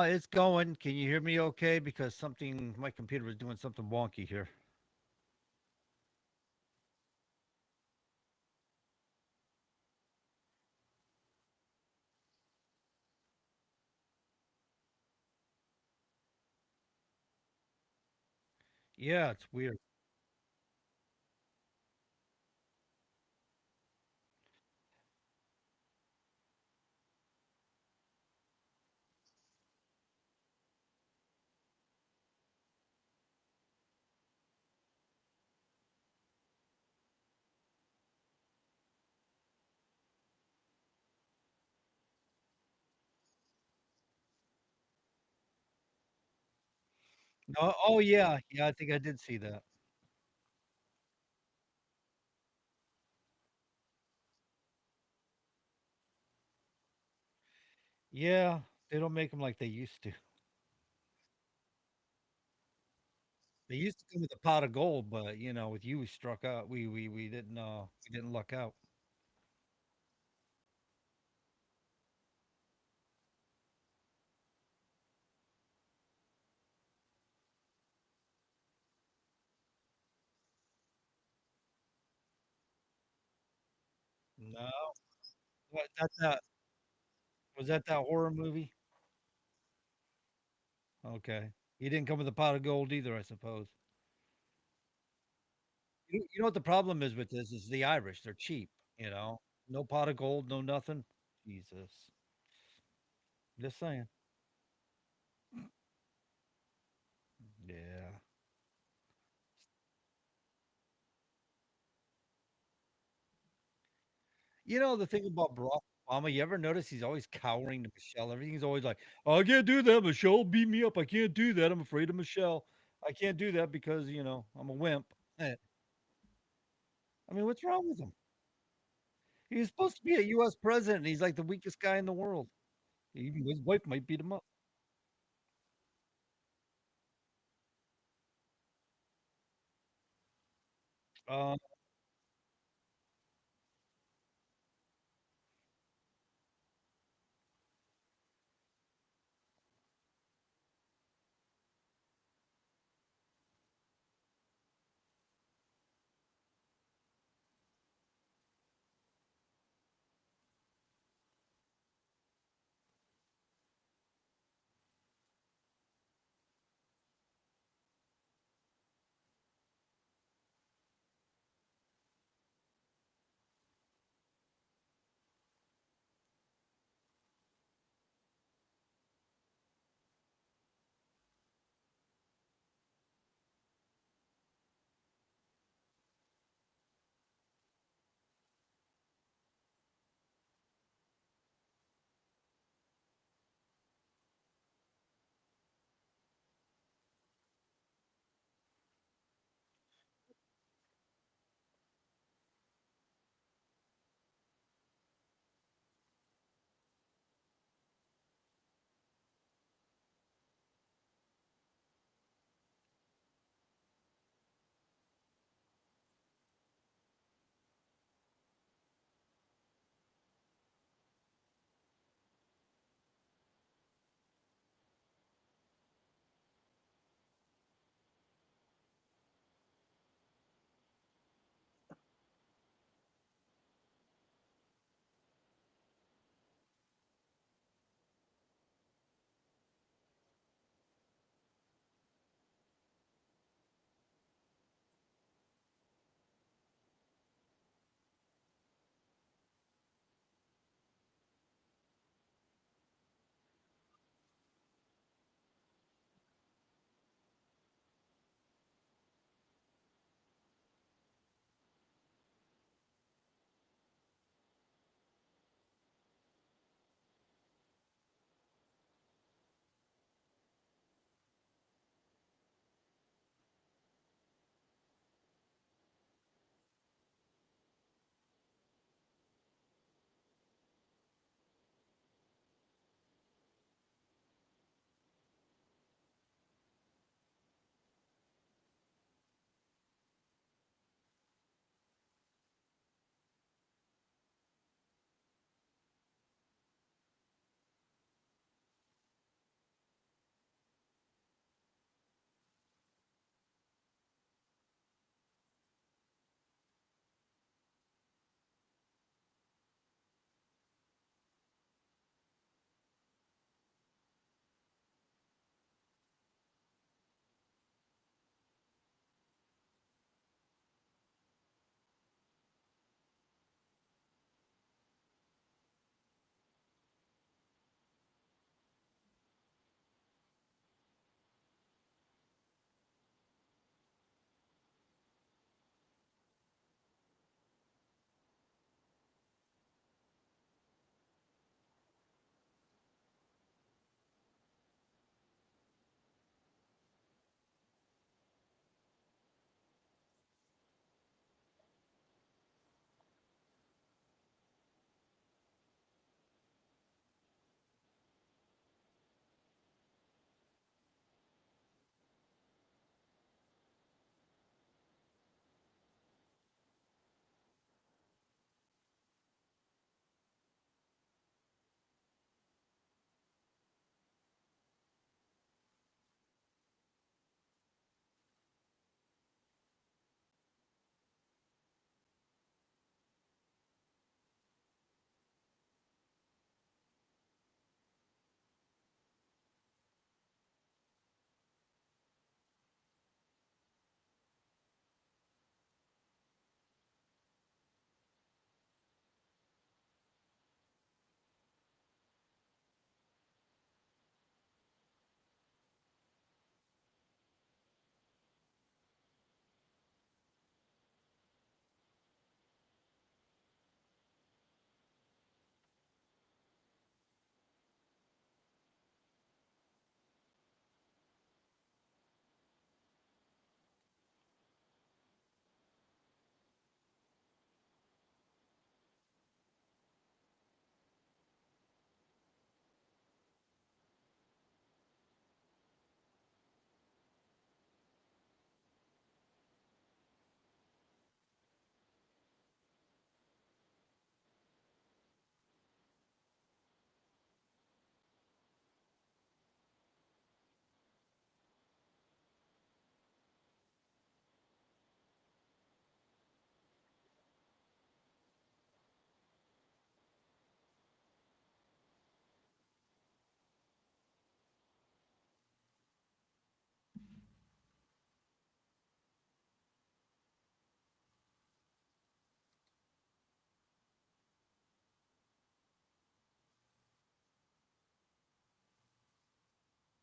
It's going. Can you hear me okay? Because my computer was doing something wonky here. Yeah, it's weird. Oh yeah, yeah, I think I did see that. Yeah, they don't make them like they used to. They used to come with a pot of gold, but with you, we struck out. We didn't luck out. No, that was that horror movie? Okay, he didn't come with a pot of gold either, I suppose. You know what the problem is with this is the Irish. They're cheap. No pot of gold, no nothing. Jesus, just saying. Yeah. The thing about Barack Obama, you ever notice he's always cowering to Michelle? Everything's always like, "Oh, I can't do that. Michelle beat me up. I can't do that. I'm afraid of Michelle. I can't do that because, I'm a wimp." I mean, what's wrong with him? He's supposed to be a US president. He's like the weakest guy in the world. Even his wife might beat him up. Uh,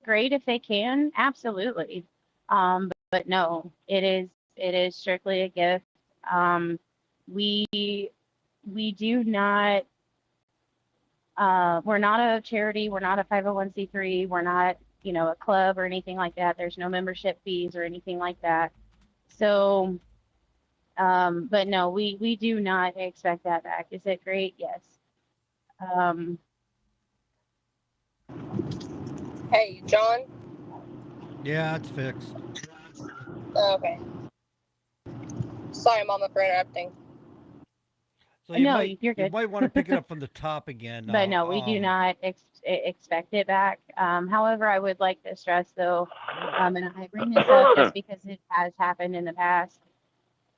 great if they can, absolutely. But no, it is strictly a gift. Um, we we do not we're not a charity, we're not a 501c3, we're not, a club or anything like that. There's no membership fees or anything like that. So, but no, we do not expect that back. Is it great? Yes. Um, Hey, John. Yeah, it's fixed. Okay. Sorry, Mama, for interrupting. So you no, might you're you good. might want to pick it up from the top again. But no, we do not expect it back. However, I would like to stress though, and I bring this up just because it has happened in the past.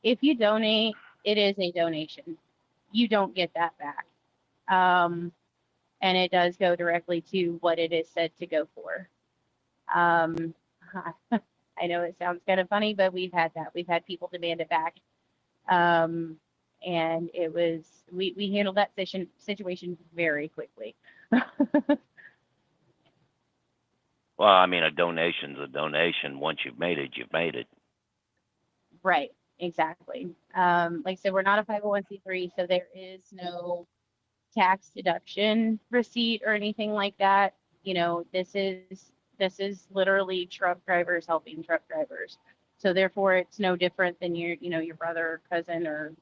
If you donate, it is a donation. You don't get that back. Um, and it does go directly to what it is said to go for. Um, I know it sounds kind of funny, but we've had that. We've had people demand it back. Um, and it was, we handled that situation very quickly. Well, I mean, a donation's a donation. Once you've made it, you've made it. Right, exactly. Like I said, we're not a 501c3, so there is no tax deduction receipt or anything like that. This is literally truck drivers helping truck drivers. So therefore, it's no different than your brother or cousin or,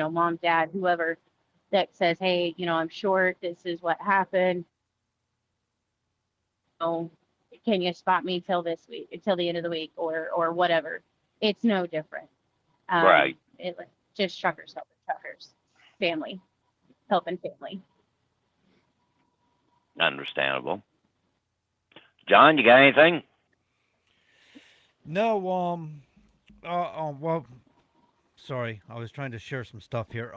mom, dad, whoever that says, hey, I'm short. This is what happened. Oh, can you spot me till this week, until the end of the week, or whatever? It's no different. Right. Just truckers helping truckers, family helping family. Understandable. John, you got anything? No, well, sorry, I was trying to share some stuff here.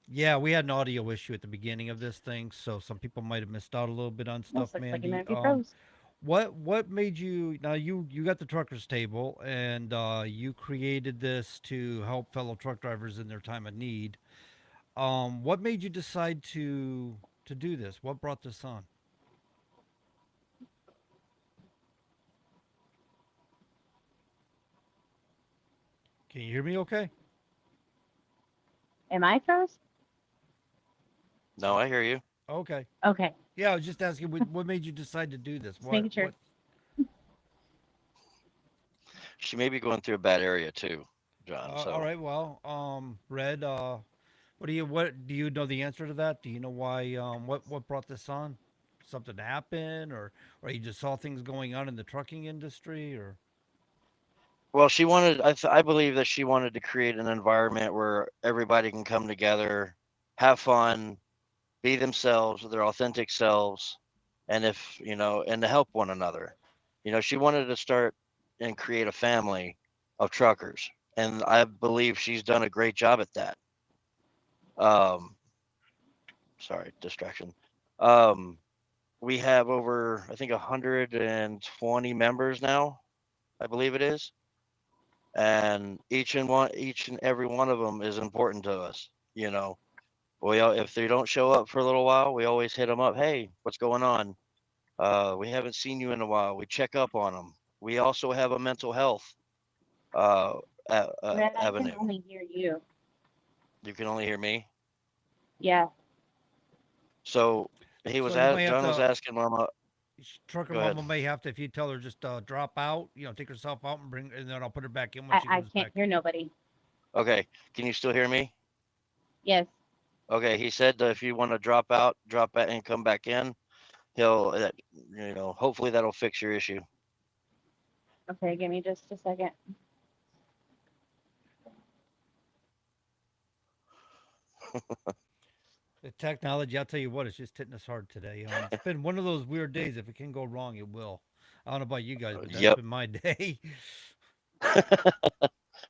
Yeah, we had an audio issue at the beginning of this thing, so some people might have missed out a little bit on stuff, Almost looks like you Mandy. might be froze. What made you now you got the truckers table and you created this to help fellow truck drivers in their time of need. What made you decide to do this? What brought this on? Can you hear me okay? Am I froze? No, I hear you. Okay. Okay, Yeah, I was just asking what made you decide to do this? just making sure. What She may be going through a bad area too, John. all So, right, well, Red, what do you know the answer to that? Do you know why what brought this on? Something happened or you just saw things going on in the trucking industry or well, she wanted. I believe that she wanted to create an environment where everybody can come together, have fun, be themselves, their authentic selves, and if and to help one another. She wanted to start and create a family of truckers, and I believe she's done a great job at that. Um, sorry, distraction. Um, we have over, I think, 120 members now. I believe it is, and each and every one of them is important to us. If they don't show up for a little while, we always hit them up. Hey, what's going on? We haven't seen you in a while. We check up on them. We also have a mental health uh, Red, I can avenue. only hear you. You can only hear me. Yeah, So so you may have John was to asking Mama. trucker Go ahead. mama may have to if you tell her just drop out, take herself out and then I'll put her back in when I, she I comes can't back. hear nobody. Okay, can you still hear me? Yes. Okay, he said that if you want to drop out and come back in, he'll hopefully that'll fix your issue. Okay, give me just a second. The technology, I'll tell you what, it's just hitting us hard today. It's been one of those weird days. If it can go wrong, it will. I don't know about you guys, but that's Yep. been my day.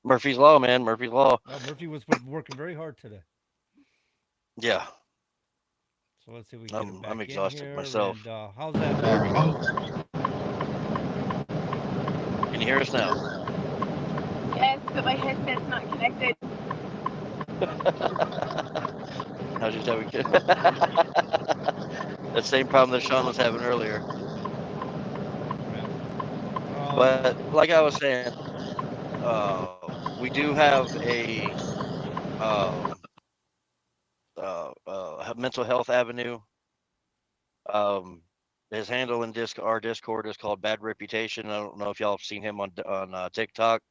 Murphy's Law, man. Murphy's Law. Murphy was working very hard today. Yeah. So let's see if we can get him I'm back in exhausted here. myself. And how's that, Murphy? Can you hear us now? Yes, but my headset's not connected. How's your that same problem that Sean was having earlier. But like I was saying, we do have um, a mental health avenue. Um, his handle in our Discord is called Bad Reputation. I don't know if y'all have seen him on TikTok.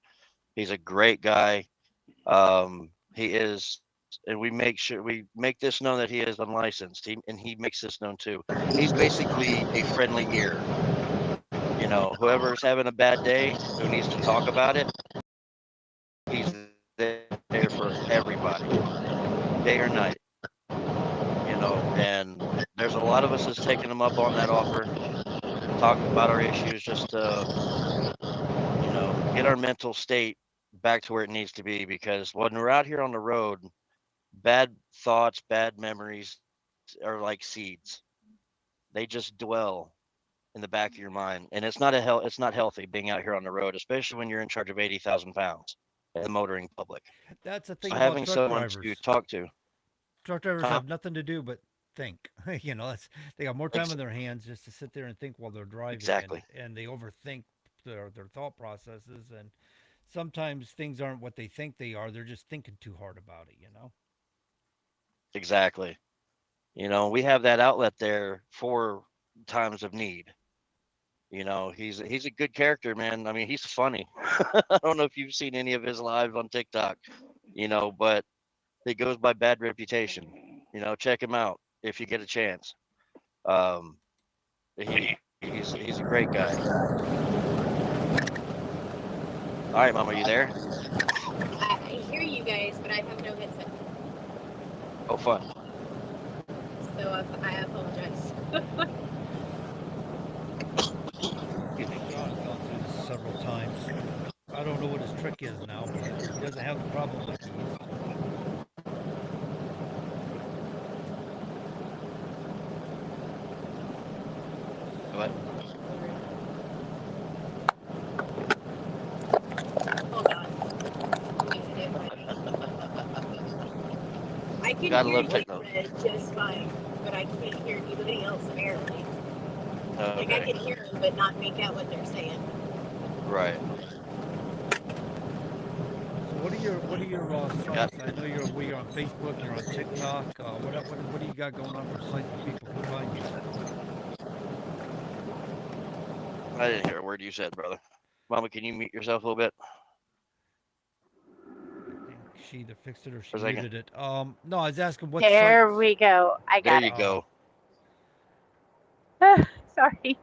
He's a great guy. He is, and we make this known that he is unlicensed. And he makes this known too. He's basically a friendly ear. You know, whoever's having a bad day who needs to talk about it, he's there for everybody, day or night. You know, and there's a lot of us that's taking him up on that offer, talking about our issues, just to get our mental state back to where it needs to be. Because when we're out here on the road, bad thoughts, bad memories are like seeds. They just dwell in the back of your mind, and it's not healthy being out here on the road, especially when you're in charge of 80,000 pounds in the motoring public. That's the So thing about having truck someone to drivers. talk to, Truck drivers huh? have nothing to do but think. That's they got more time Ex- on their hands just to sit there and think while they're driving, exactly, and they overthink their thought processes, and sometimes things aren't what they think they are. They're just thinking too hard about it. exactly. We have that outlet there for times of need. He's a good character, man. I mean, he's funny. I don't know if you've seen any of his live on TikTok, but he goes by Bad Reputation. Check him out if you get a chance. Um, he's a great guy. All right, Mom, are you there? I hear you guys, but I have no headset, Oh, fun. so I apologize. Excuse me. Sean's gone through this several times. I don't know what his trick is now, but he doesn't have the problem like he used to. What? Hold on. I can Gotta hear love you, techno. Red, just fine, but I can't hear anybody else apparently. Like I Okay, can hear them, but not make out what they're saying. right. So what are your Got. sites? I know you're on Facebook, you're on TikTok. What do you got going on for sites where people can find you? I didn't hear a word you said, brother. Mama, can you mute yourself a little bit I think she either fixed it or she for a second? muted it. No, I was asking what There sites. we go. I There got you Uh, go. it. Sorry.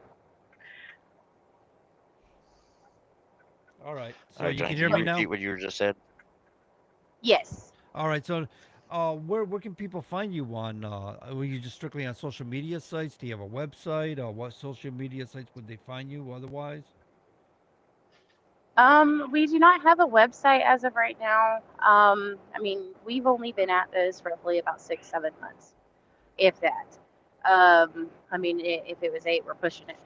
all right. All So right, you John, can can hear you me repeat now. what you just said? Yes. All right. So, where can people find you on? Were you just strictly on social media sites? Do you have a website? What social media sites would they find you otherwise? We do not have a website as of right now. I mean, we've only been at this roughly about 6, 7 months, if that. I mean, if it was 8, we're pushing it.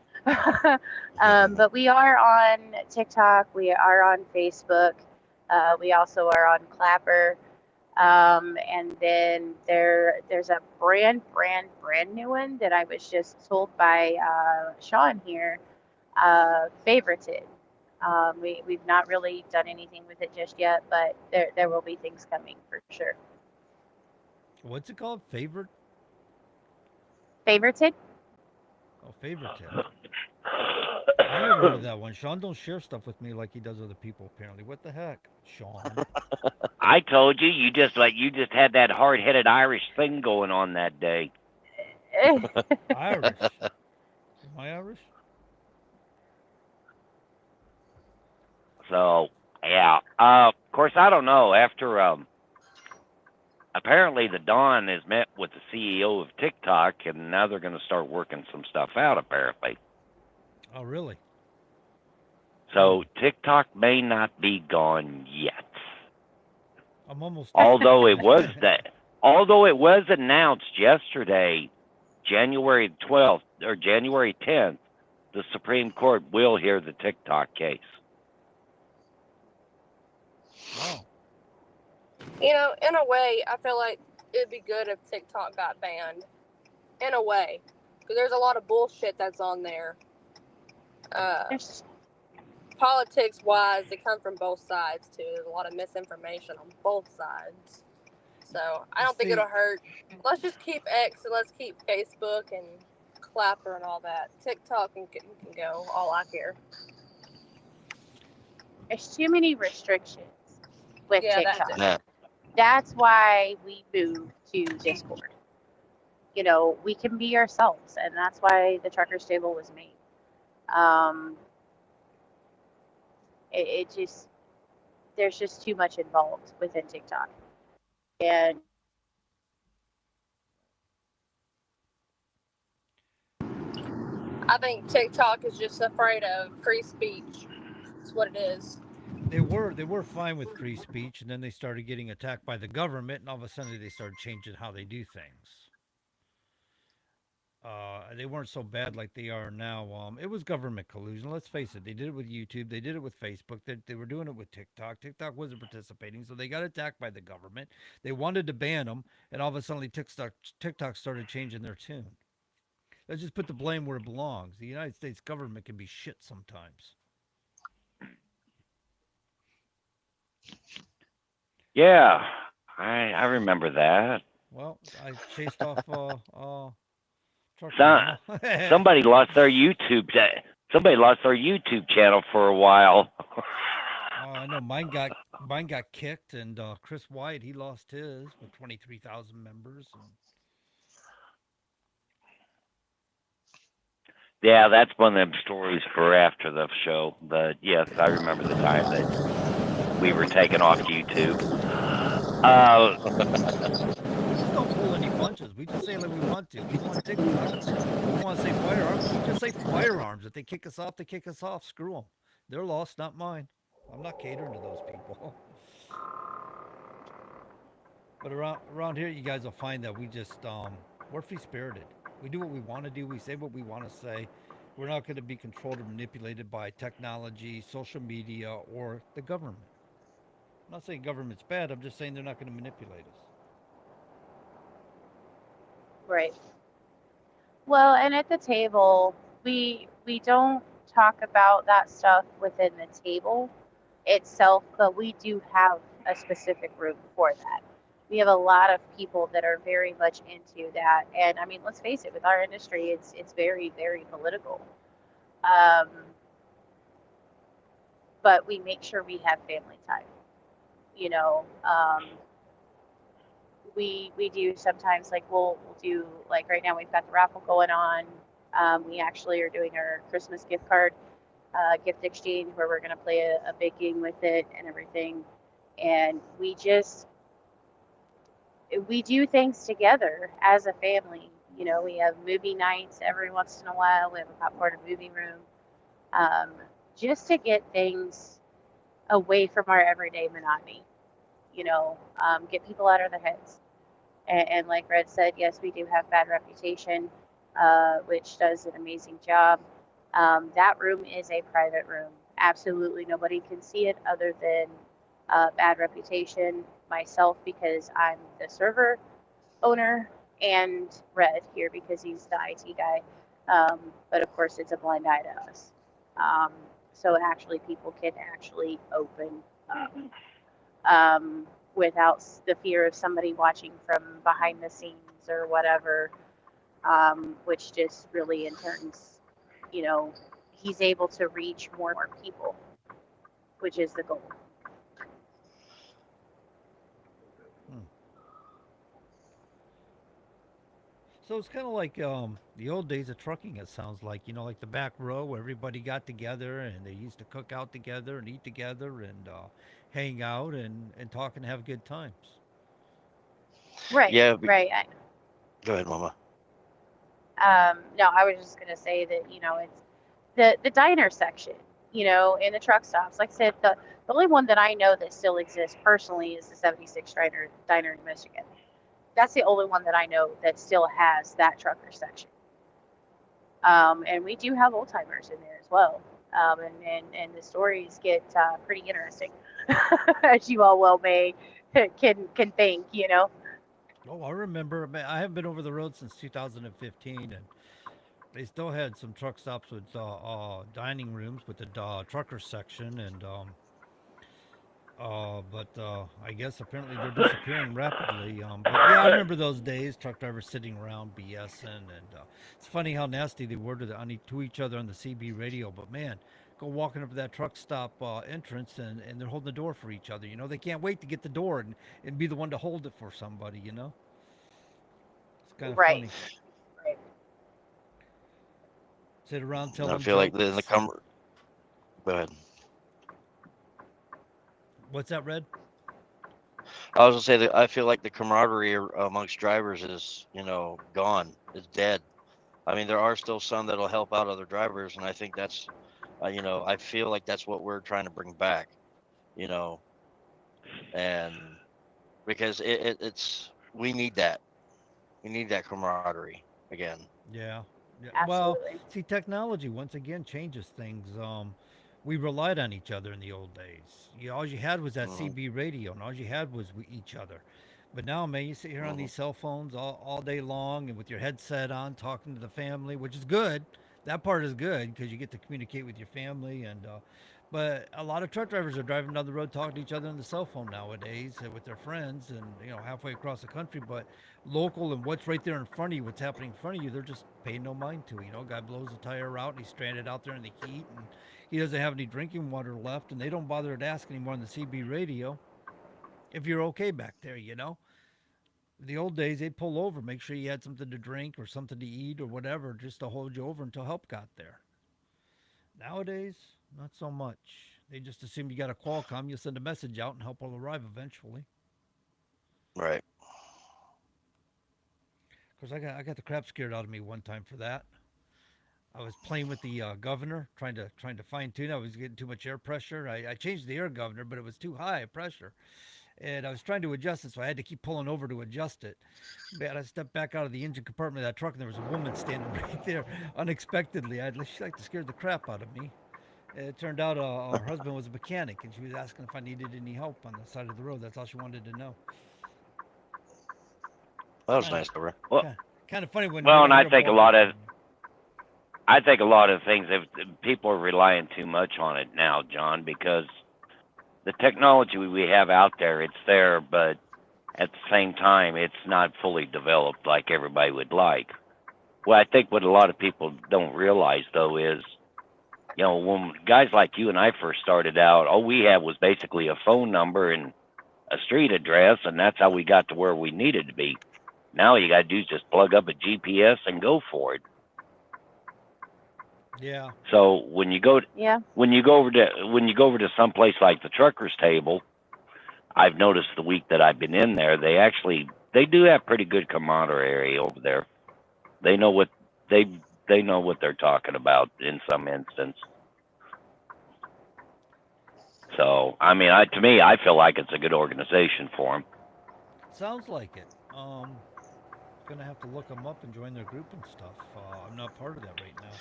But we are on TikTok. We are on Facebook. We also are on Clapper. And then there's a brand new one that I was just told by Sean here, Favorited. We've not really done anything with it just yet, but there will be things coming for sure. What's it called? Favorite? Favorited? Oh, favorited. I never heard of that one. Sean don't share stuff with me like he does other people. Apparently, what the heck, Sean? I told you, you just had that hard headed Irish thing going on that day. Irish? Am I Irish? So yeah. Of course I don't know. After apparently the Don has met with the CEO of TikTok and now they're gonna start working some stuff out apparently. Oh, really? So TikTok may not be gone yet. I'm almost there. Although it was announced yesterday, January 12th or January 10th, the Supreme Court will hear the TikTok case. Wow. In a way, I feel like it'd be good if TikTok got banned. In a way, because there's a lot of bullshit that's on there. There's politics wise, they come from both sides too. There's a lot of misinformation on both sides. So I don't think See, it'll hurt. Let's just keep X and let's keep Facebook and Clapper and all that. TikTok can go. All I care. There's too many restrictions with Yeah, that TikTok. too. Yeah. That's why we moved to Discord. You know, we can be ourselves, and that's why the Truckers Table was made. It just, there's just too much involved within TikTok. And I think TikTok is just afraid of free speech. That's what it is. they were fine with free speech, and then they started getting attacked by the government, and all of a sudden they started changing how they do things. They weren't so bad like they are now. It was government collusion. Let's face it. They did it with YouTube. They did it with Facebook. They were doing it with TikTok. TikTok wasn't participating, so they got attacked by the government. They wanted to ban them, and all of a sudden TikTok started changing their tune. Let's just put the blame where it belongs. The United States government can be shit sometimes. Yeah, I remember that. Well, I chased off trucker. Some, somebody lost their YouTube. Somebody lost their YouTube channel for a while. I know mine got kicked, and Chris White he lost his with 23,000 members. And Yeah, that's one of them stories for after the show. But yes, I remember the time that we were taken off YouTube. we just don't pull any punches. We just say like we want to. We want TikTok. We want to say firearms. We just say firearms. If they kick us off, they kick us off. Screw them. Their loss, not mine. I'm not catering to those people. But around here, you guys will find that we just we're free spirited. We do what we want to do. We say what we want to say. We're not going to be controlled or manipulated by technology, social media, or the government. I'm not saying government's bad. I'm just saying they're not going to manipulate us. right. Well, and at the table, we don't talk about that stuff within the table itself, but we do have a specific room for that. We have a lot of people that are very much into that, and I mean, let's face it, with our industry, it's very very political. Um, but we make sure we have family time. You know, we do sometimes like we'll do like right now we've got the raffle going on. We actually are doing our Christmas gift card gift exchange where we're going to play a big game with it and everything. And we do things together as a family. You know, we have movie nights every once in a while. We have a popcorn movie room, um, just to get things away from our everyday monotony. You know, get people out of their heads. And like Red said, yes, we do have Bad Reputation, which does an amazing job. That room is a private room. Absolutely nobody can see it other than Bad Reputation, myself, because I'm the server owner, and Red here because he's the IT guy. But of course, it's a blind eye to us. So actually, people can actually open up. Without the fear of somebody watching from behind the scenes or whatever, which just really in turns, you know, he's able to reach more people, which is the goal. So it's kind of like the old days of trucking. It sounds like like the back row where everybody got together and they used to cook out together and eat together and hang out and talk and have good times. Right, Yeah. right. Go ahead, Mama. No, I was just gonna say that it's the diner section, in the truck stops. Like I said, the only one that I know that still exists personally is the 76 diner in Michigan. That's the only one that I know that still has that trucker section. And we do have old timers in there as well. And the stories get pretty interesting, as you all well may can think. Oh, I remember. I haven't been over the road since 2015, and They still had some truck stops with dining rooms with the trucker section, and but I guess apparently they're disappearing rapidly. But yeah, I remember those days, truck drivers sitting around BSing, and it's funny how nasty they were to each other on the CB radio. But man, go walking up to that truck stop entrance, and they're holding the door for each other. You know, they can't wait to get the door and be the one to hold it for somebody. You know, it's kind of Right. funny. Right. Sit around, tell And I them feel like the jokes. And, go ahead. what's that, Red? I was gonna say that I feel like the camaraderie amongst drivers is, gone. It's dead. I mean, there are still some that'll help out other drivers, and I think that's, I feel like that's what we're trying to bring back, you know, and because it's we need that. We need that camaraderie again. Yeah. Yeah. Well, Absolutely. see, technology once again changes things. We relied on each other in the old days. All you had was that Hmm. CB radio, and all you had was each other. But now, man, you sit here on Hmm. these cell phones all day long and with your headset on, talking to the family, which is good. That part is good because you get to communicate with your family. But a lot of truck drivers are driving down the road talking to each other on the cell phone nowadays with their friends and halfway across the country. But local and what's right there in front of you, what's happening in front of you, they're just paying no mind to. Guy blows a tire out and he's stranded out there in the heat, and he doesn't have any drinking water left, and they don't bother to ask anymore on the CB radio if you're okay back there. The old days, they'd pull over, make sure you had something to drink or something to eat or whatever, just to hold you over until help got there. Nowadays, not so much. They just assume you got a Qualcomm, you'll send a message out and help will arrive eventually. Right. Of course, I got the crap scared out of me one time for that. I was playing with the governor, trying to fine tune. I was getting too much air pressure. I changed the air governor, but it was too high pressure, and I was trying to adjust it, so I had to keep pulling over to adjust it. Man, I stepped back out of the engine compartment of that truck, and there was a woman standing right there, unexpectedly. She like to scare the crap out of me. It turned out her husband was a mechanic, and she was asking if I needed any help on the side of the road. That's all she wanted to know. That It's was nice of her. Well, kind of funny when well, and you I ever think a walk lot up of on you. I think a lot of things if people are relying too much on it now, John, because the technology we have out there, it's there, but at the same time, it's not fully developed like everybody would like. Well, I think what a lot of people don't realize though is, when guys like you and I first started out, all we had was basically a phone number and a street address, and that's how we got to where we needed to be. Now you got to do is just plug up a GPS and go for it. Yeah, So Yeah. when you go over to some place like the truckers table, I've noticed the week that I've been in there, they do have pretty good camaraderie over there. They know what they they know what they're talking about in some instance. So I mean, to me, I feel like it's a good organization for them. sounds like it. Gonna have to look them up and join their group and stuff. I'm not part of that right now.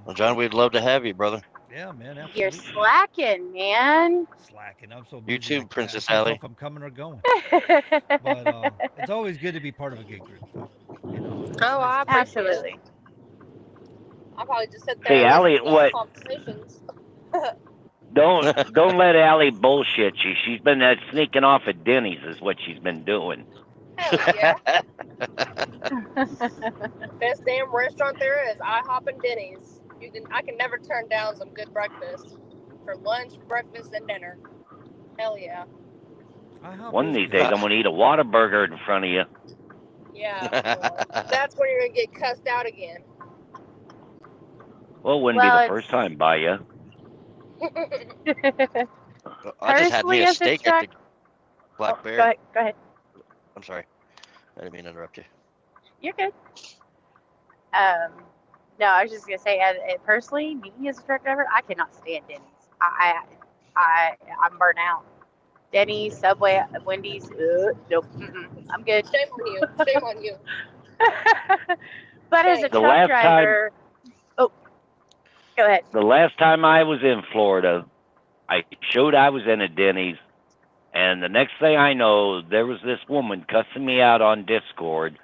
Well, John, we'd love to have you, brother. Yeah, man, You're absolutely. slacking, man. Slacking. I'm so You busy, too, I Princess can't tell Allie. if I'm coming or going. But it's always good to be part of a gig group, though. It's Oh, nice I to talk. appreciate it. Absolutely. I'll probably just sit there See, and listen Allie, to y'all what conversations. don't let Allie bullshit you. She's been sneaking off at Denny's is what she's been doing. Hell yeah. Best damn restaurant there is. IHOP and Denny's. I can never turn down some good breakfast. For lunch, breakfast, and dinner. Hell yeah. IHOP One of is these good. days, I'm gonna eat a Whataburger in front of you. Yeah. Well, that's when you're gonna get cussed out again. Well, it wouldn't be Well, the first time by you. I just had me personally, a as a steak at the truck. Oh, Black Bear. go ahead. I'm sorry. I didn't mean to interrupt you. You're good. No, I was just gonna say, personally, me as a truck driver, I cannot stand Denny's. I'm burnt out. Denny's, Subway, Wendy's. Nope. I'm good. Shame on you. Shame on you. But as a The truck last time, driver, oh, go ahead. the last time I was in Florida, I showed I was in a Denny's, and the next thing I know, there was this woman cussing me out on Discord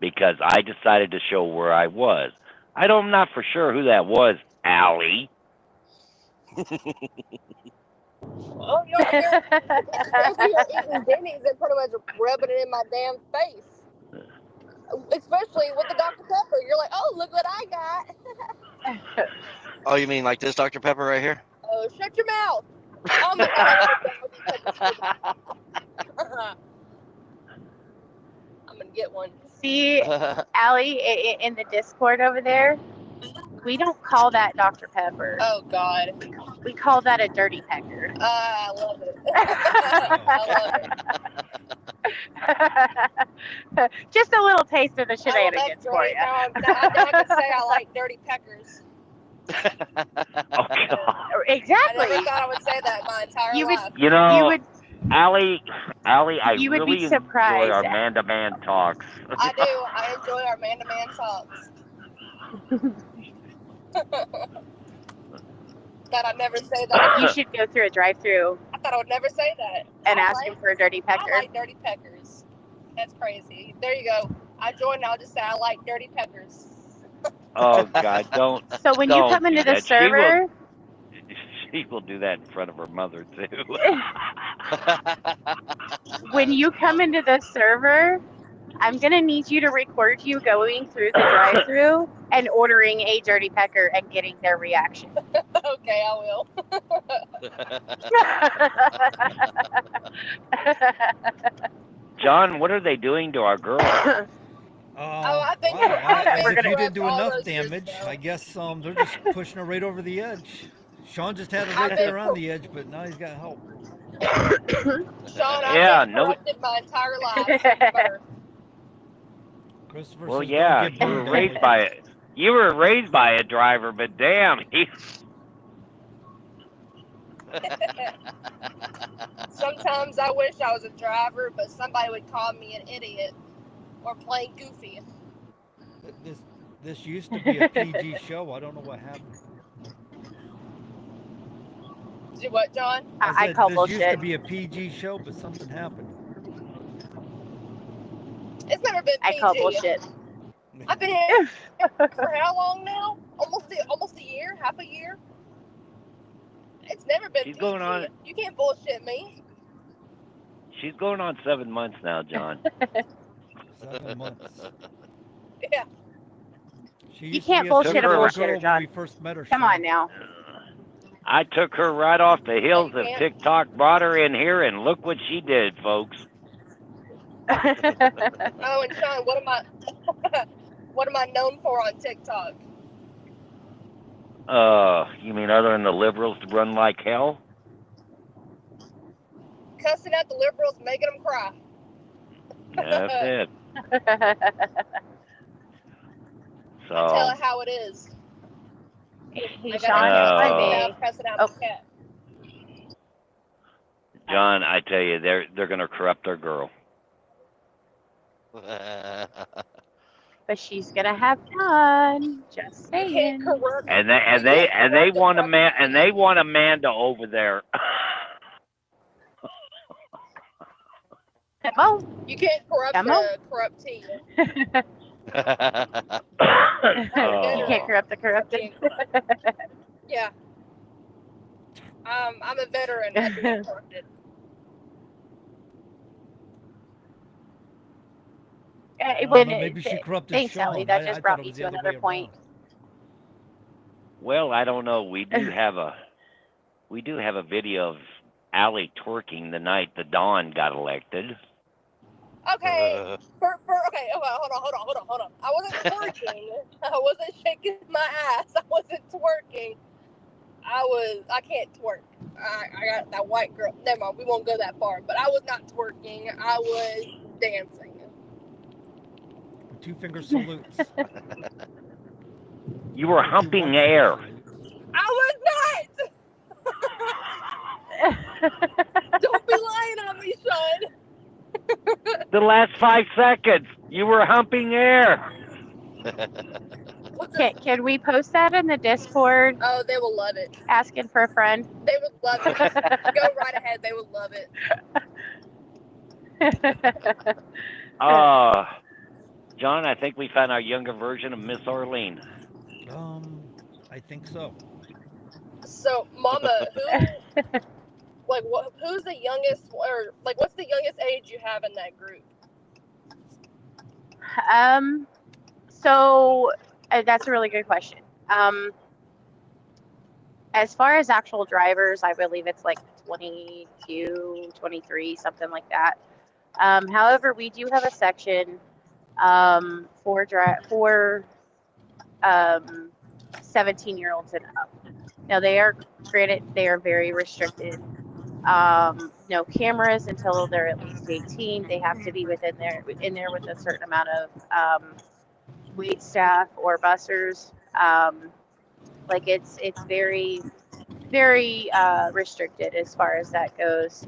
because I decided to show where I was. I'm not for sure who that was, Allie. Oh, you're eating Denny's and pretty much rubbing it in my damn face. Especially with the Dr. Pepper. You're like, oh, look what I got. Oh, you mean like this Dr. Pepper right here? Oh, shut your mouth. Oh my God. I'm going to get one. See, Allie, in the Discord over there, we don't call that Dr. Pepper. Oh God. We call that a dirty pecker. I love it. I love it. Just a little taste of the Oh, shenanigans that's for great. you. Now I can say I like dirty peckers. Oh, God. I Exactly. never thought I would say that my entire You would- life. You know, You would Allie, I You would be really surprised. enjoy our man-to-man talks. I do. I enjoy our man-to-man talks. Thought I'd never say that. you should go through a drive-through I thought I would never say that. and I ask like- him for a dirty I pecker. like dirty peckers. That's crazy. There you go. I joined. I'll just say I like dirty peckers. Oh, God, don't. So when you Don't come do into the that. server, She will do that in front of her mother, too. when you come into the server, I'm gonna need you to record you going through the drive-through and ordering a dirty pecker and getting their reaction. Okay, I will. John, what are they doing to our girl? I think wow, we're- as we're if gonna- you didn't do all enough those years damage. ago. I guess they're just pushing her right over the edge. Sean just had her right there on the edge, but now he's got help. Sean, I've Yeah, been no- corrupted my entire life since birth. Christopher Well, says, yeah, "Don't get you were burned, raised Ellie." by it. You were raised by a driver, but damn, Sometimes I wish I was a driver, but somebody would call me an idiot or playing goofy. This used to be a PG show. I don't know what happened. Do what, John? I said, call this used to bullshit. be a PG show, but something happened. It's never been PG. I call bullshit. I've been here for how long now? Almost a year, half a year. It's never been She's PG. going on- You can't bullshit me. she's going on 7 months now, John. 7 months. Yeah. She You used to can't be bullshit a little bullshitter, girl when John. we first met her. Come Sean. on now. I took her right off the hills You of can't. TikTok, brought her in here, and look what she did, folks. Oh, and Sean, what am I known for on TikTok? You mean other than the liberals to run like hell? Cussing at the liberals, making them cry. That's it. I tell So, it how it is. Hey, I Sean, got if I Oh. may. cussing out Oh. my cat. John, I tell you, they're gonna corrupt our girl. But she's gonna have fun. Just You saying. can't corrupt. And they want Amanda over there. Come on. You can't corrupt Come the corrupt tea. You can't corrupt the corrupted. Yeah. I'm a veteran at being corrupted. But maybe she corrupted Thanks, Sean. Ellie. That I just thought brought it me was to the other another way point. around. Well, I don't know. We do have a video of Allie twerking the night the Dawn got elected. Okay. Okay. Hold on. I wasn't twerking. I wasn't shaking my ass. I wasn't twerking. I can't twerk. I got that white girl. Never mind. We won't go that far. But I was not twerking. I was dancing. 2-finger salutes. You were humping air. I was not. Don't be lying on me, Sean. The last 5 seconds, you were humping air. Can we post that in the Discord? Oh, they will love it. Asking for a friend. They would love it. Go right ahead. They would love it. John, I think we found our younger version of Miss Arlene. I think so. So, Mama, who's the youngest, or like, what's the youngest age you have in that group? So that's a really good question. As far as actual drivers, I believe it's like 22, 23, something like that. However, we do have a section for 17-year-olds and up. Now they are granted they are very restricted. No cameras until they're at least 18. They have to be in there with a certain amount of wait staff or bussers. Like it's very restricted as far as that goes.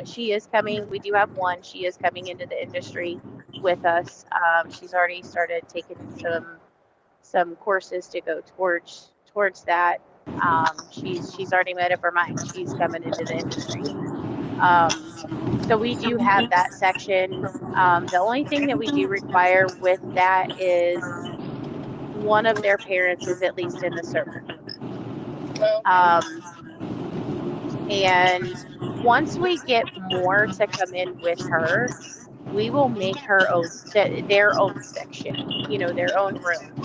She is coming. We do have one. She is coming into the industry with us. She's already started taking some courses to go towards that. She's already made up her mind. She's coming into the industry. So we do have that section. The only thing that we do require with that is one of their parents is at least in the server. And once we get more to come in with her, we will make her their own section, their own room.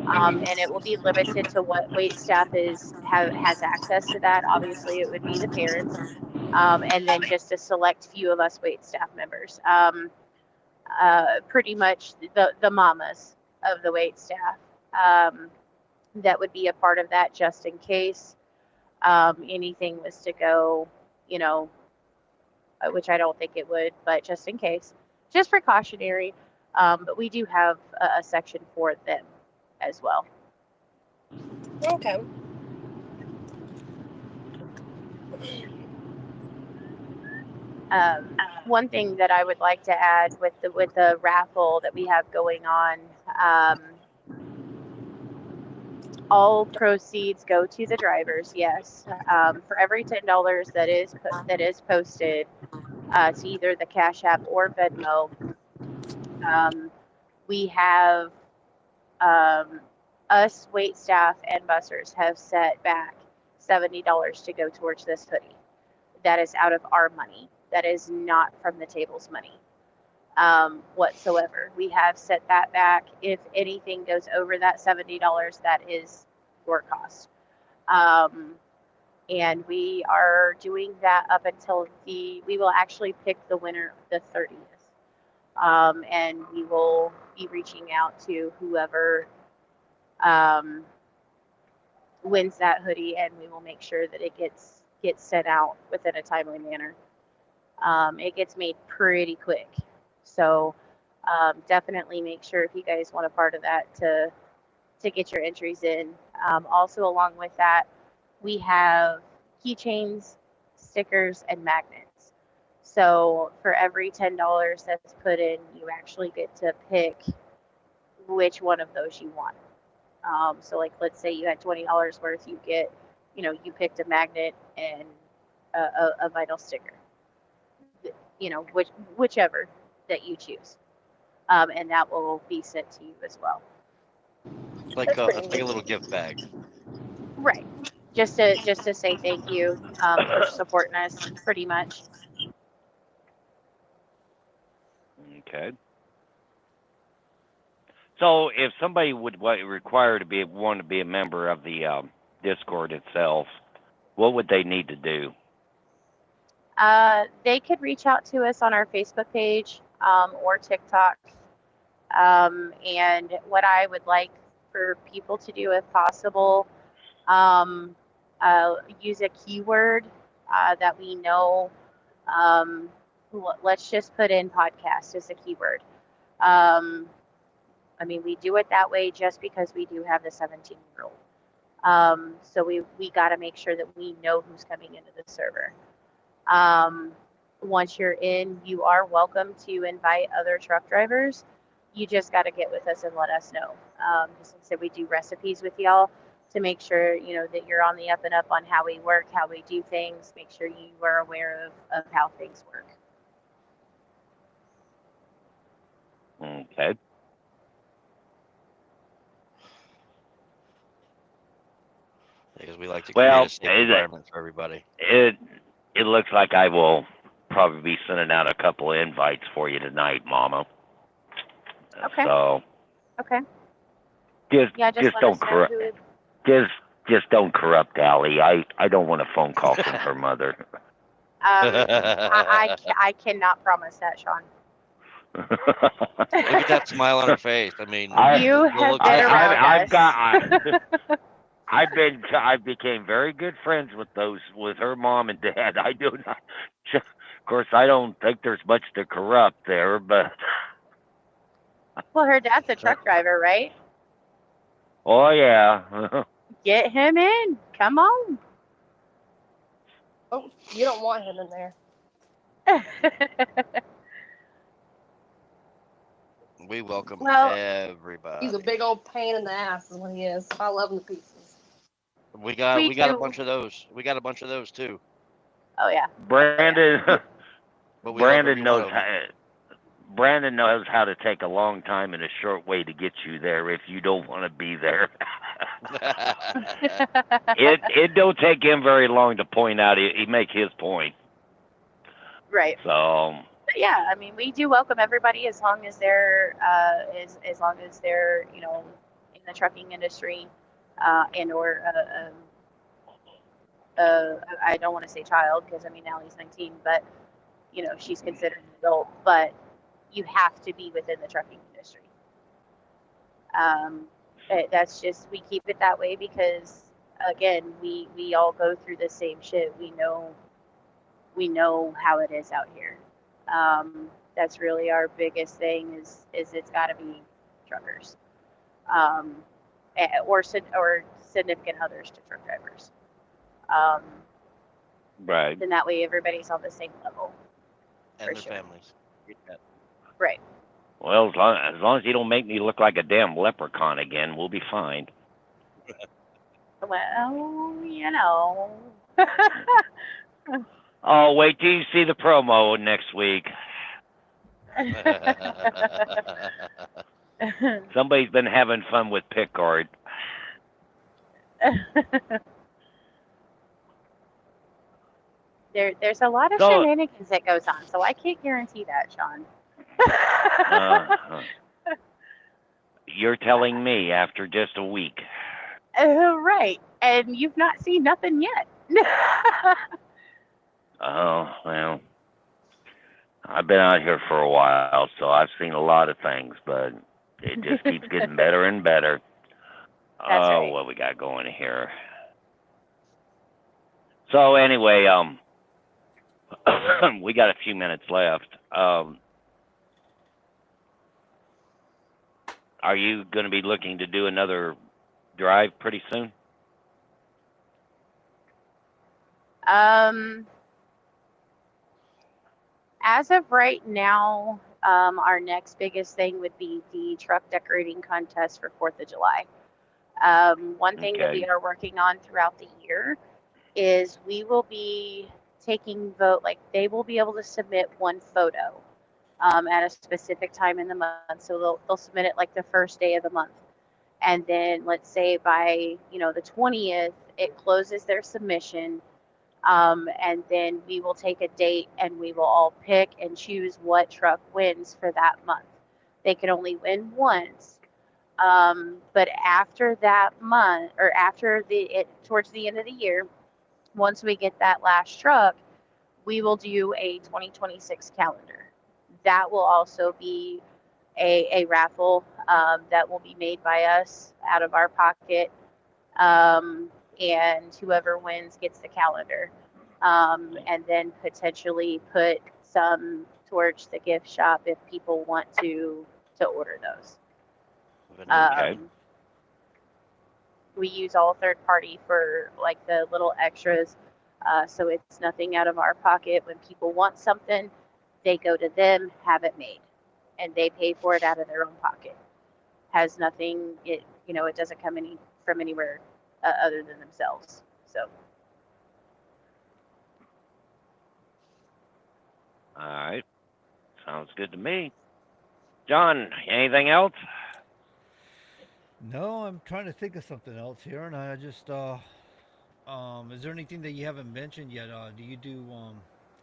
And it will be limited to what wait staff has access to that. Obviously, it would be the parents, and then just a select few of us wait staff members. Pretty much the mamas of the wait staff that would be a part of that, just in case anything was to go, which I don't think it would, but just in case, just precautionary. But we do have a section for them as well. Okay. One thing that I would like to add with the raffle that we have going on, all proceeds go to the drivers. Yes, for every $10 that is posted to either the Cash App or Venmo, we have us wait staff and bussers have set back $70 to go towards this hoodie. That is out of our money. That is not from the table's money whatsoever. We have set that back. If anything goes over that $70, that is your cost. And we are doing that up until we will actually pick the winner the 30th. And we will be reaching out to whoever wins that hoodie, and we will make sure that it gets sent out within a timely manner. It gets made pretty quick, so definitely make sure if you guys want a part of that to get your entries in. Also, along with that, we have keychains, stickers, and magnets. So for every $10 that's put in, you actually get to pick which one of those you want. So like, let's say you had $20 worth, you get, you picked a magnet and a vinyl sticker, whichever that you choose. And that will be sent to you as well. It's like a little gift bag. Right. Just to say thank you for supporting us, pretty much. Okay. So if somebody would require to want to be a member of the Discord itself, what would they need to do? They could reach out to us on our Facebook page or TikTok. And what I would like for people to do, if possible, use a keyword that we know. Let's just put in podcast as a keyword. I mean, we do it that way just because we do have the 17-year-old. So we got to make sure that we know who's coming into the server. Once you're in, you are welcome to invite other truck drivers. You just got to get with us and let us know. Just like I said, we do recipes with y'all to make sure, that you're on the up and up on how we work, how we do things, make sure you are aware of how things work. Okay. because we like to Well, create a safe environment for everybody. it looks like I will probably be sending out a couple of invites for you tonight, Mama. Okay. So Okay. just Yeah, just let don't us know corrupt. who it. Just don't corrupt Allie. I don't want a phone call from her mother. I cannot promise that, Sean. Look at that smile on her face. I mean, You the have look been is- around us. I became very good friends with her mom and dad. I do not. Of course, I don't think there's much to corrupt there, but Well, her dad's a truck driver, right? oh yeah. Get him in. Come on. Oh, you don't want him in there. we welcome Well, everybody. He's a big old pain in the ass, is what he is. I love him to pieces. We got We a do. bunch of those. We got a bunch of those too. Oh yeah. Brandon But we love every Brandon one knows of them. Brandon knows how to take a long time and a short way to get you there if you don't want to be there. It don't take him very long to point out. He make his point. Right. So But yeah, I mean, we do welcome everybody as long as they're as long as they're in the trucking industry, and or I don't want to say child because I mean Allie's 19, but she's considered an adult. But you have to be within the trucking industry. That's just we keep it that way because again we all go through the same shit. We know how it is out here. That's really our biggest thing is it's got to be truckers, or significant others to truck drivers. right. Then that way everybody's on the same level. And For their sure. families. Get that. Right. Well, as long as you don't make me look like a damn leprechaun again, we'll be fine. Well, Oh, wait till you see the promo next week. Somebody's been having fun with Pickard. There's a lot of So- shenanigans that goes on, so I can't guarantee that, Sean. You're telling me after just a week. Right, and you've not seen nothing yet. Oh, well. I've been out here for a while, so I've seen a lot of things, but it just keeps getting better and better. That's right. What we got going here. So anyway, we got a few minutes left. Are you going to be looking to do another drive pretty soon? As of right now, our next biggest thing would be the truck decorating contest for 4th of July. One thing that we Okay. are working on throughout the year is we will be taking vote, like they will be able to submit one photo at a specific time in the month. So they'll submit it like the first day of the month. And then let's say by, the 20th, it closes their submission. And then we will take a date and we will all pick and choose what truck wins for that month. They can only win once. But after that month or after towards the end of the year, once we get that last truck, we will do a 2026 calendar. That will also be a raffle that will be made by us out of our pocket. And whoever wins gets the calendar. And then potentially put some towards the gift shop if people want to order those. Okay. We use all third party for like the little extras. So it's nothing out of our pocket. When people want something, they go to them, have it made, and they pay for it out of their own pocket. Has nothing, it doesn't come from anywhere other than themselves. So. All right. Sounds good to me. John, anything else? No, I'm trying to think of something else here, and I just Is there anything that you haven't mentioned yet? Do you do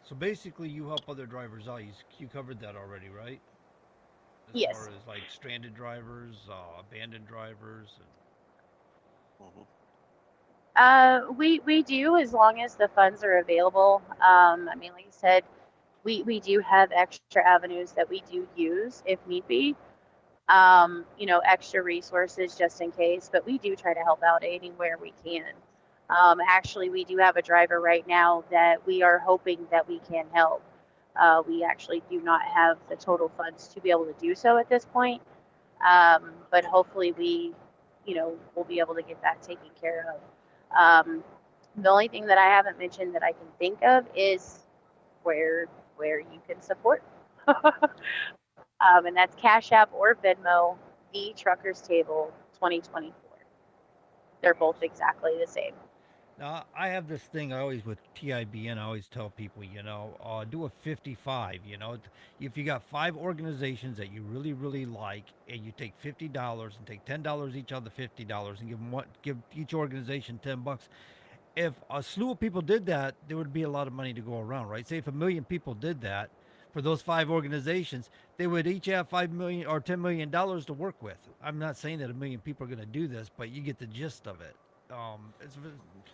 so basically you help other drivers out. You covered that already, right? As far Yes. as like stranded drivers, abandoned drivers, and Mhm. We do, as long as the funds are available. I mean, like I said, we do have extra avenues that we do use if need be. Extra resources just in case, but we do try to help out anywhere we can. Actually, we do have a driver right now that we are hoping that we can help. We actually do not have the total funds to be able to do so at this point, but hopefully we'll be able to get that taken care of. The only thing that I haven't mentioned that I can think of is where you can support. And that's Cash App or Venmo, the Truckers Table 2024. They're both exactly the same. now I have this thing I always with TIBN. I always tell people, do a 55. If you got 5 organizations that you really really like, and you take $50 and take $10 each on the $50 and give each organization $10. If a slew of people did that, there would be a lot of money to go around, right? Say if 1 million people did that for those 5 organizations, they would each have 5 million or $10 million to work with. I'm not saying that 1 million people are going to do this, but you get the gist of it. It's,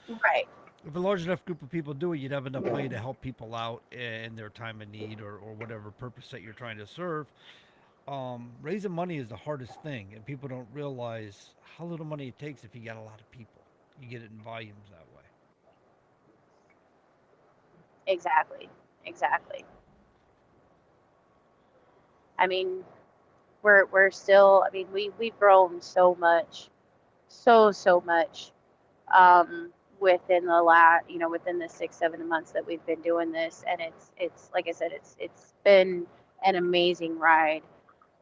Right. if a large enough group of people do it, you'd have enough money to help people out in their time of need or whatever purpose that you're trying to serve. Raising money is the hardest thing, and people don't realize how little money it takes if you got a lot of people. You get it in volumes that way. Exactly. Exactly. I mean, we're still. I mean, we've grown so much, so much. Within the within the 6 7 months that we've been doing this, and it's like I said, it's been an amazing ride.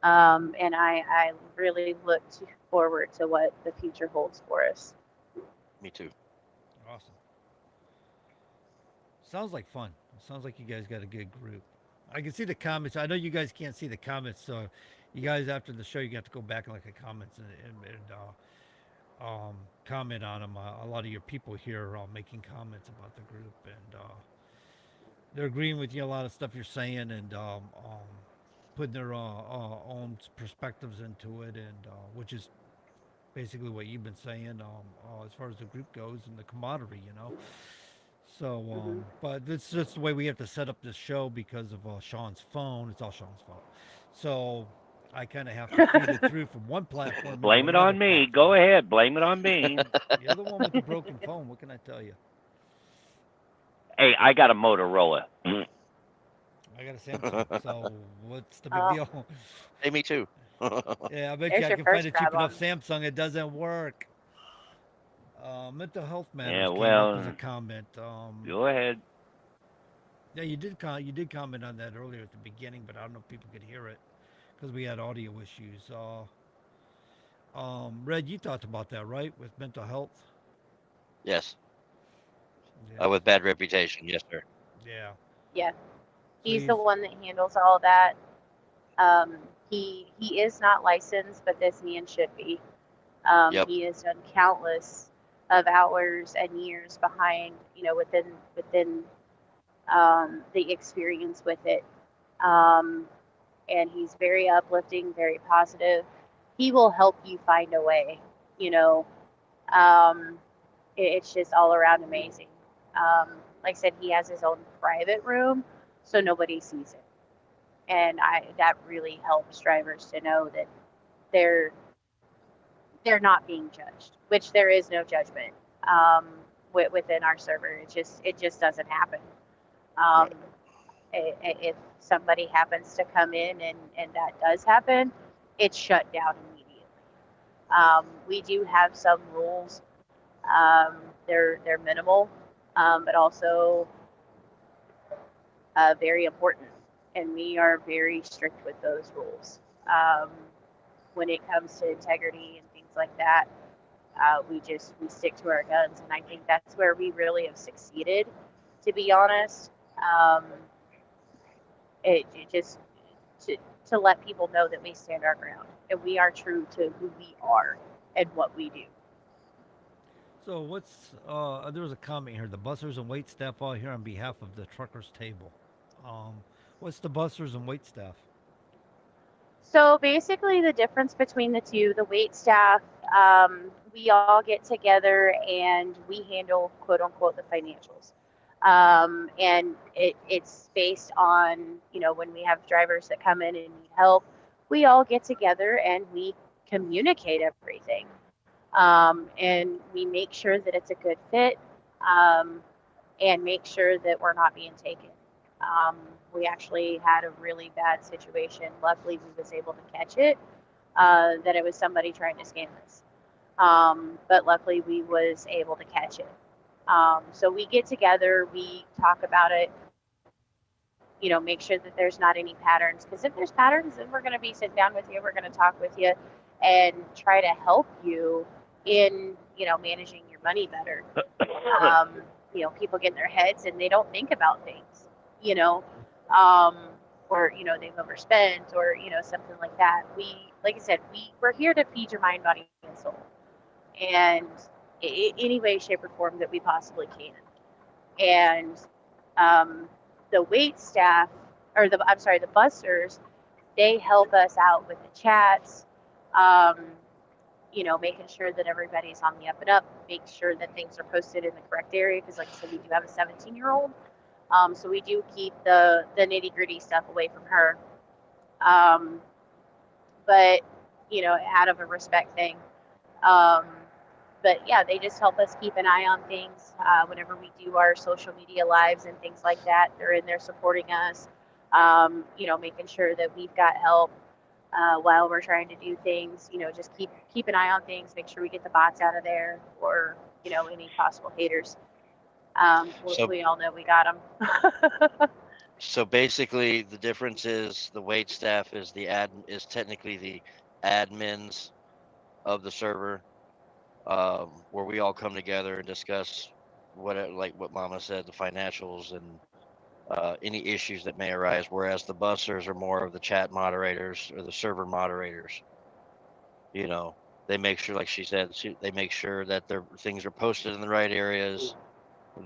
And I really look forward to what the future holds for us. Me too. Awesome. Sounds like fun. Sounds like you guys got a good group. I can see the comments. I know you guys can't see the comments, so you guys after the show you got to go back and look at comments and comment on them. A lot of your people here are making comments about the group, and they're agreeing with you a lot of stuff you're saying, and putting their own perspectives into it, and which is basically what you've been saying as far as the group goes and the camaraderie. So, Hmm. but it's just the way we have to set up this show because of Sean's phone. It's all Sean's fault. So I kind of have to feed it through from one platform into Blame it another on me. Go platform. ahead. Blame it on me. You're the one with the broken phone. What can I tell you? Hey, I got a Motorola. I got a Samsung. So what's the big Oh, deal? Hey, me too. Yeah, I bet you there's I your can find first a cheap grab enough on. Samsung. It doesn't work. Mental health Yeah, matters came up as a well, comment. go ahead. Yeah, you did comment on that earlier at the beginning, but I don't know if people could hear it because we had audio issues. Red, you talked about that, right, with mental health? Yes. Yeah, With bad reputation. Yes, sir. yeah. Yeah, So he's the he's one that handles all that. Um, he is not licensed, but this man should be. Yep. He has done countless of hours and years behind, within the experience with it. Um, and he's very uplifting, very positive. He will help you find a way. You know, um, it's just all around amazing. Like I said, he has his own private room, so nobody sees it, and I that really helps drivers to know that they're they're not being judged, which there is no judgment um, within our server. It just doesn't happen. Um, Right. if somebody happens to come in and that does happen, it's shut down immediately. We do have some rules. They're minimal, but also very important, and we are very strict with those rules. Um, when it comes to integrity and things like that, we stick to our guns, and I think that's where we really have succeeded. To be honest, um, it just to to let people know that we stand our ground and we are true to who we are and what we do. So what's there was a comment here. The bussers and wait staff all here on behalf of the truckers table. Um, what's the bussers and wait staff? So basically, the difference between the two, the wait staff, we all get together and we handle quote unquote the financials. And it's based on, when we have drivers that come in and need help, we all get together and we communicate everything. And we make sure that it's a good fit, um, and make sure that we're not being taken. Um, we actually had a really bad situation. Luckily, we was able to catch it. That it was somebody trying to scam us. But luckily, we was able to catch it. So we get together, we talk about it. Make sure that there's not any patterns. Because if there's patterns, then we're going to be sitting down with you. We're going to talk with you and try to help you in managing your money better. um, People get in their heads and they don't think about things, you know, um, or they've overspent or something like that. Like I said, we're here to feed your mind, body, and soul, and any way, shape, or form that we possibly can. And the wait staff, or the busters, they help us out with the chats. Um, making sure that everybody's on the up and up, make sure that things are posted in the correct area. Because, like I said, we do have a 17-year-old, so we do keep the nitty gritty stuff away from her. Um, but out of a respect thing. Um, but yeah, they just help us keep an eye on things whenever we do our social media lives and things like that. They're in there supporting us, making sure that we've got help while we're trying to do things. Just keep an eye on things, make sure we get the bots out of there, or any possible haters. So We all know we got them. so basically, the difference is the wait staff is technically the admins of the server, where we all come together and discuss like what Mama said, the financials and any issues that may arise. Whereas the busters are more of the chat moderators or the server moderators. You know, they make sure, like she said, they make sure that their things are posted in the right areas,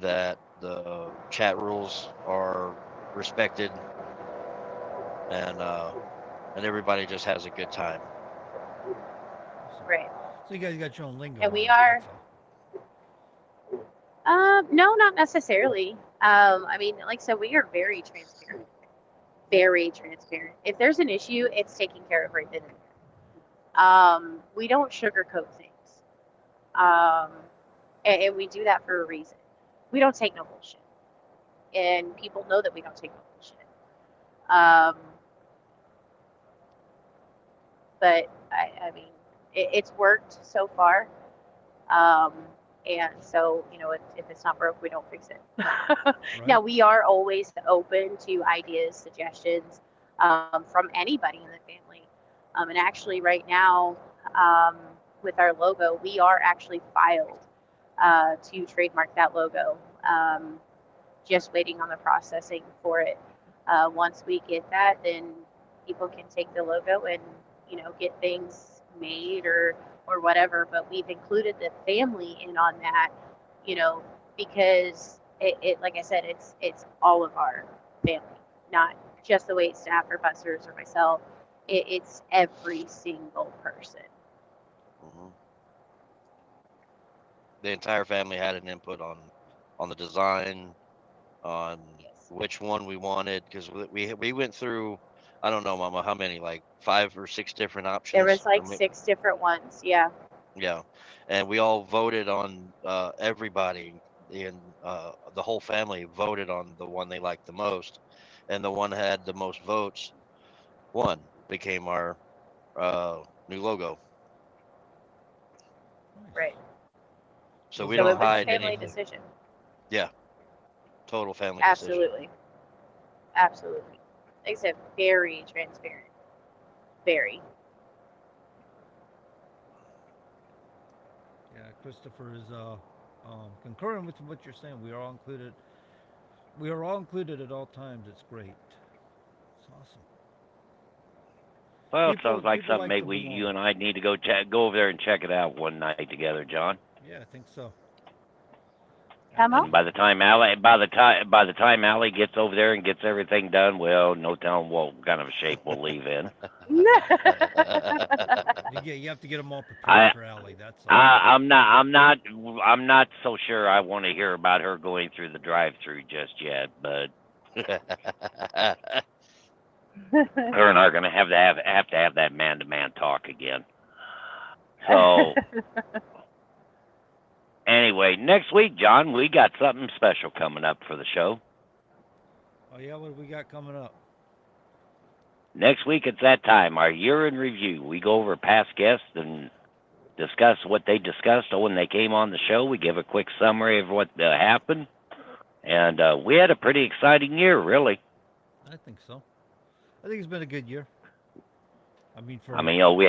that the chat rules are respected, and everybody just has a good time. Right. So you guys got your own lingo And on we it. are. That's all. No, not necessarily. I mean, like I said, we are very transparent. Very transparent. If there's an issue, it's taken care of right then and there. We don't sugarcoat things. Um, and we do that for a reason. We don't take no bullshit. And people know that we don't take no bullshit. Um, but I mean, it's worked so far. Um, and so, if it's not broke, we don't fix it. Now, Right. we are always open to ideas, suggestions from anybody in the family. And actually, right now, um, with our logo, we are actually filed to trademark that logo. Just waiting on the processing for it. Once we get that, then people can take the logo and get things made or whatever. But we've included the family in on that, you know, because it like I said, it's all of our family, not just the wait staff or busters or myself. It's every single person. Hmm. The entire family had an input on the design, on Yes. which one we wanted, because we went through, I don't know, Mama, how many, like 5 or 6 different There options, was like 6 different ones. Yeah. yeah, and we all voted on everybody in the whole family voted on the one they liked the most, and the one had the most votes won, became our new logo. Nice. Right. So Was we it So don't it was a all hide family anything. family? decision. Yeah, total family decision. Absolutely. Absolutely. Like I said, very transparent. Very. Yeah, Christopher is concurring with what you're saying. We are all included. We are all included at all times. It's great. It's awesome. Well, it People sounds like like something to maybe you belong. and I need to go over there and check it out one night together, John. Yeah, I think so. Come on. And by the time Allie gets over there and gets everything done, well, no telling what kind of shape we'll leave in. You have to get them all I prepared for Allie. That's all. I'm not so sure I want to hear about her going through the drive-through just yet, but her and I are gonna have to have that man-to-man talk again. So anyway, next week, John, we got something special coming up for the show. Oh yeah, what do we got coming up? Next week it's that time, our year in review. We go over past guests and discuss what they discussed when they came on the show. We give a quick summary of what happened. And we had a pretty exciting year, really. I think so. I think it's been a good year. I mean, we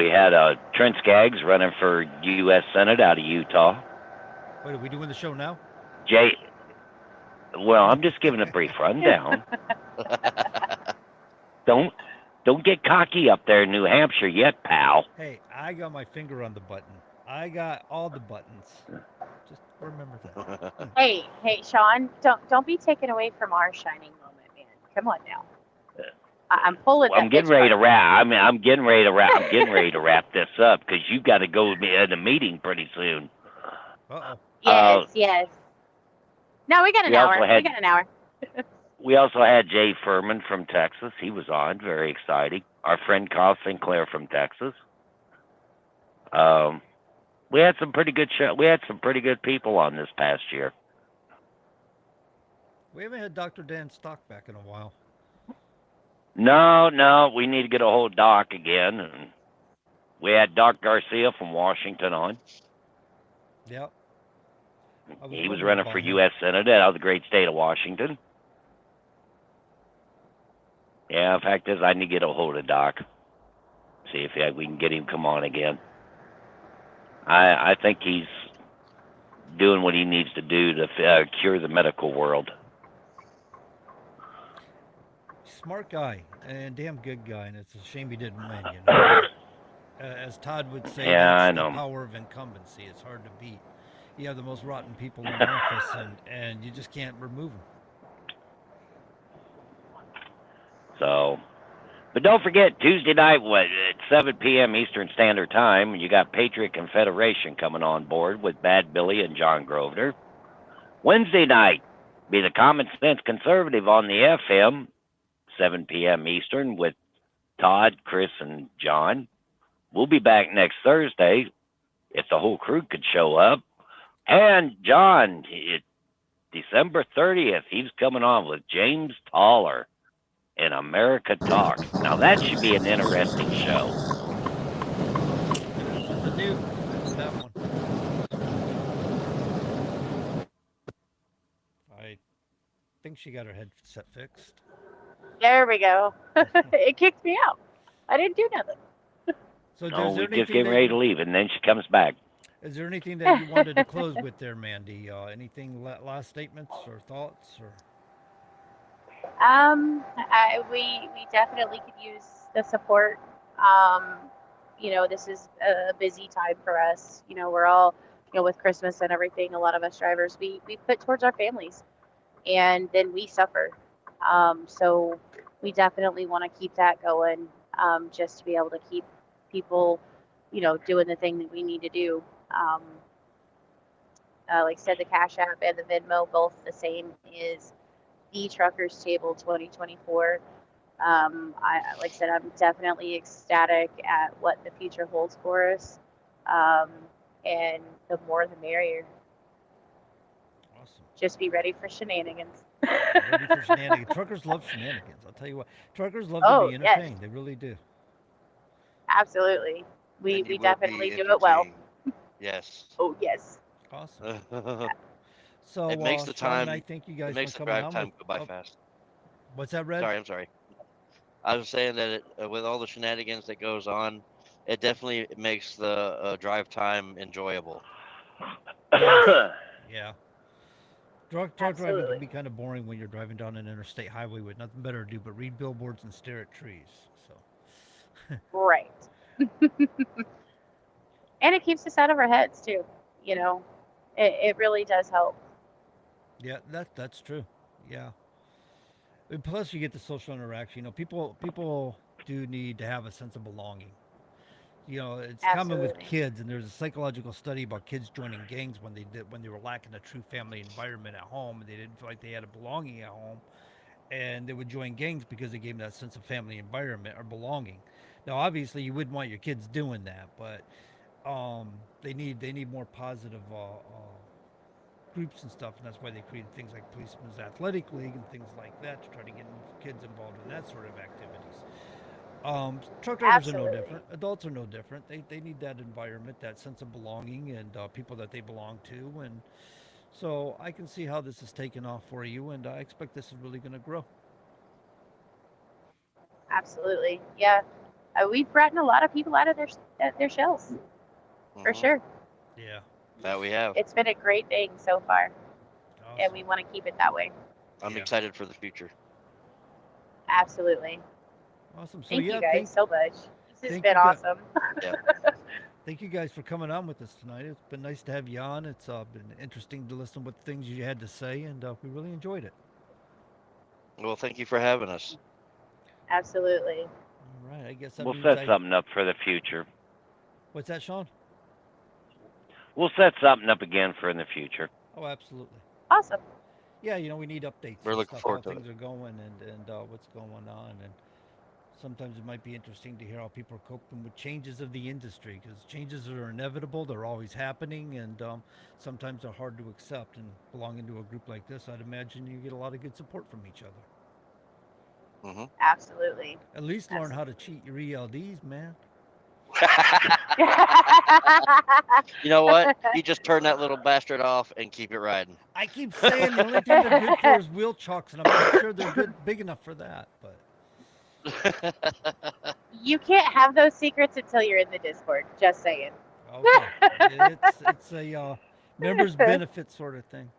had Trent Skaggs running for U.S. Senate out of Utah. Wait, are we doing the show now? Well, I'm just giving a brief rundown. Don't get cocky up there in New Hampshire yet, pal. Hey, I got my finger on the button. I got all the buttons. Just remember that. Hey, Sean, don't be taken away from our shining moment, man. Come on now. I'm pulling. I'm getting ready to wrap. I'm getting ready to wrap. I'm getting ready to wrap this up because you got to go to the meeting pretty soon. Uh-oh. Yes. No, we got an hour. We got an hour. We also had Jay Furman from Texas. He was on. Very exciting. Our friend Kyle Sinclair from Texas. We had some pretty good show. We had some pretty good people on this past year. We haven't had Dr. Dan Stock back in a while. No, we need to get a hold of Doc again. And we had Doc Garcia from Washington on. Yep. He was running for U.S. Senate out of the great state of Washington. Yeah, the fact is, I need to get a hold of Doc. See if we can get him come on again. I think he's doing what he needs to do to cure the medical world. Smart guy and damn good guy, and it's a shame he didn't win. You know, as Todd would say, that's the power of incumbency. It's hard to beat. You have the most rotten people in office, and you just can't remove them. So, but don't forget Tuesday night, at 7 p.m. Eastern Standard Time, you got Patriot Confederation coming on board with Bad Billy and John Grosvenor. Wednesday night, be the Common Sense Conservative on the FM, 7 p.m. Eastern with Todd, Chris, and John. We'll be back next Thursday if the whole crew could show up. And John, December 30th, he's coming on with James Toller in America Talks. Now that should be an interesting show. Something new. That one. I think she got her headset fixed. There we go. It kicked me out. I didn't do nothing. So no, we're just getting ready to leave, and then she comes back. Is there anything that you wanted to close with there, Mandy? Anything, last statements or thoughts? Or We definitely could use the support. This is a busy time for us. We're all, with Christmas and everything, a lot of us drivers, we put towards our families, and then we suffer. So we definitely want to keep that going, just to be able to keep people, doing the thing that we need to do. Like I said, the Cash App and the Venmo, both the same, is the Truckers Table 2024. Like I said, I'm definitely ecstatic at what the future holds for us. And the more the merrier. awesome. Just be ready for shenanigans. Ready for shenanigans. Truckers love shenanigans. I'll tell you what. Truckers love to be entertained. Yes. They really do. Absolutely. We definitely do it well. Yes. Oh, yes. Awesome. So it makes the Sean, time. I think you guys it makes the coming drive on time go by fast. What's that, Red? I'm sorry. I was saying that with all the shenanigans that goes on, it definitely makes the drive time enjoyable. Yeah. Truck driving can be kind of boring when you're driving down an interstate highway with nothing better to do but read billboards and stare at trees. So. Right. And it keeps us out of our heads too. You know, it really does help. Yeah, that's true. Yeah. And plus, you get the social interaction. You know, people do need to have a sense of belonging. You know, it's common with Absolutely. kids, and there's a psychological study about kids joining gangs when they were lacking a true family environment at home, and they didn't feel like they had a belonging at home, and they would join gangs because they gave them that sense of family environment or belonging. Now, obviously, you wouldn't want your kids doing that, but they need more positive groups and stuff, and that's why they created things like Policemen's Athletic League and things like that to try to get kids involved in that sort of activities. Truck drivers are no Absolutely. different. Adults are no different. They need that environment, that sense of belonging, and people that they belong to. And so I can see how this is taken off for you, and I expect this is really going to grow. Absolutely. Yeah. We've brought a lot of people out of their shells for Hmm. sure. Yeah, That we have. It's been a great thing so far, and awesome. we want to keep it that way. I'm Yeah, excited for the future. Absolutely. awesome. So Thank you yeah, guys so much. This has thank you been guys. awesome. Yeah. Thank you guys for coming on with us tonight. It's been nice to have you on. It's been interesting to listen to what things you had to say, and we really enjoyed it. Well, thank you for having us. Absolutely. All right, I guess that We'll means set I. something up for the future. What's that, Sean? We'll set something up again for in the future. Oh, absolutely. Awesome. Yeah, we need updates We're and looking stuff, how forward to it. things are going and what's going on, and sometimes it might be interesting to hear how people are coping with changes of the industry because changes are inevitable. They're always happening, and sometimes they're hard to accept. And belonging to a group like this, I'd imagine you get a lot of good support from each other. Hmm. Absolutely. At least learn how to Absolutely. cheat your ELDs, man. You know what? You just turn that little bastard off and keep it riding. I keep saying the only thing they're good for is wheel chocks, and I'm not sure they're good big enough for that. But You can't have those secrets until you're in the Discord. Just saying. okay, it's a members benefit sort of thing.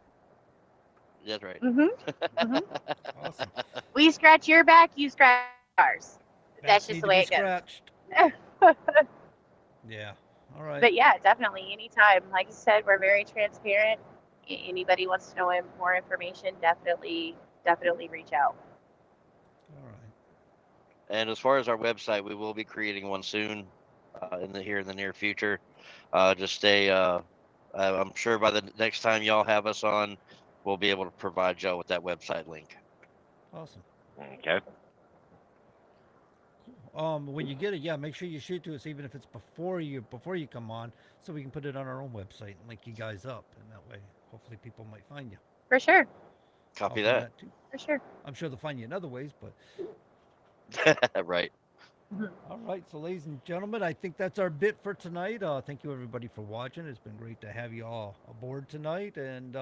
That's right. Mhm. Mhm. Awesome. We scratch your back, you scratch ours. That's Backs just need the to be way it scratched. goes. Yeah. All right. But yeah, definitely anytime. Like I said, we're very transparent. Anybody wants to know more information, definitely reach out. All right. And as far as our website, we will be creating one soon, in the near future. Just stay. I'm sure by the next time y'all have us on, we'll be able to provide y'all with that website link. Awesome. Okay. When you get it, yeah, make sure you shoot to us, even if it's before you come on, so we can put it on our own website and link you guys up, and that way, hopefully, people might find you. For sure. I'll Copy find that. that too. For sure. I'm sure they'll find you in other ways, but Right. Mhm. all right. So, ladies and gentlemen, I think that's our bit for tonight. Thank you everybody for watching. It's been great to have you all aboard tonight, and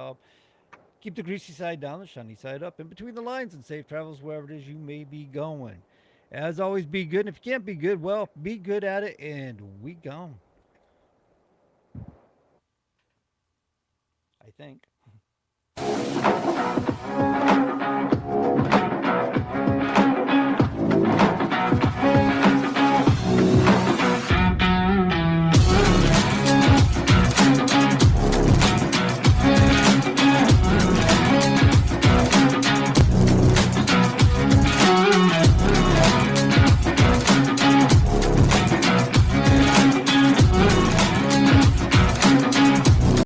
keep the greasy side down, the shiny side up, in between the lines, and safe travels wherever it is you may be going. As always, be good. And if you can't be good, well, be good at it, and we gone. I think.